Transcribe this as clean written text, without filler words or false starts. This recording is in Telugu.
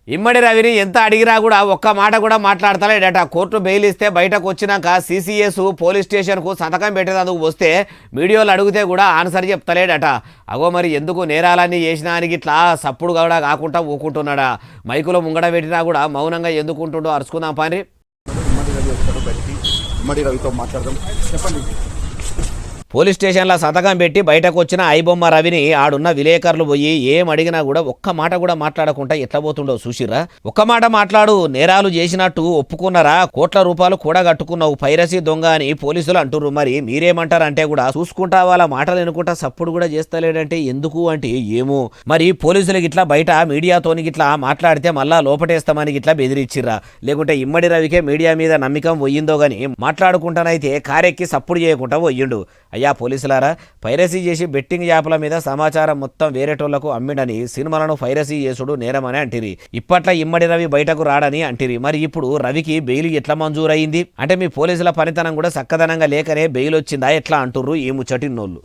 ఇమ్మడి రవిని ఎంత అడిగినా కూడా ఒక్క మాట కూడా మాట్లాడతలేడట. కోర్టు బెయిల్ ఇస్తే బయటకు వచ్చినాక సిసిఎస్ పోలీస్ స్టేషన్కు సంతకం పెట్టేందుకు వస్తే మీడియాలో అడిగితే కూడా ఆన్సర్ చెప్తలేడట. అగో మరి ఎందుకు నేరాలన్నీ చేసినా అని ఇట్లా సప్పుడు కూడా కాకుండా ఊకుంటున్నాడా? మైకులో ముంగడ పెట్టినా కూడా మౌనంగా ఎందుకుంటుండో అరుచుకుందాం పని. పోలీస్ స్టేషన్లో సంతకం పెట్టి బయటకు వచ్చిన ఐబొమ్మ రవిని ఆడున్న విలేకరులు పోయి ఏం అడిగినా కూడా ఒక్క మాట కూడా మాట్లాడకుండా ఎట్లా పోతుండో చూసిర్రా? ఒక్క మాట మాట్లాడు, నేరాలు చేసినట్టు ఒప్పుకున్నారా? కోట్ల రూపాయలు కూడా కట్టుకున్నావు, పైరసీ దొంగ అని పోలీసులు అంటుర్రు. మరి మీరేమంటారంటే కూడా చూసుకుంటా వాళ్ళ మాటలు వినుకుంటా సప్పుడు కూడా చేస్తలేడంటే ఎందుకు అంటే ఏమో మరి పోలీసులకి ఇట్లా బయట మీడియాతోని ఇట్లా మాట్లాడితే మళ్ళా లోపటేస్తామని ఇట్లా బెదిరిచ్చిర్రా? లేకుంటే ఇమ్మడి రవికే మీడియా మీద నమ్మకం పోయిందో గాని మాట్లాడుకుంటానైతే కారెక్కి సప్పుడు చేయకుండా పోయిండు. అయ్యా పోలీసులారా, పైరసీ చేసి బెట్టింగ్ యాప్ల మీద సమాచారం మొత్తం వేరేటోళ్లకు అమ్మిడని, సినిమాలను పైరసీ చేసుడు నేరమని అంటిరి. ఇప్పట్లో ఇమ్మడి రవి బయటకు రాడని అంటిరి. మరి ఇప్పుడు రవికి బెయిల్ ఎట్లా మంజూరైంది అంటే మీ పోలీసుల పనితనం కూడా చక్కదనంగా లేకనే బెయిల్ వచ్చిందా ఎట్లా అంటుర్రు ఈ ముచ్చటిన్నోళ్ళు.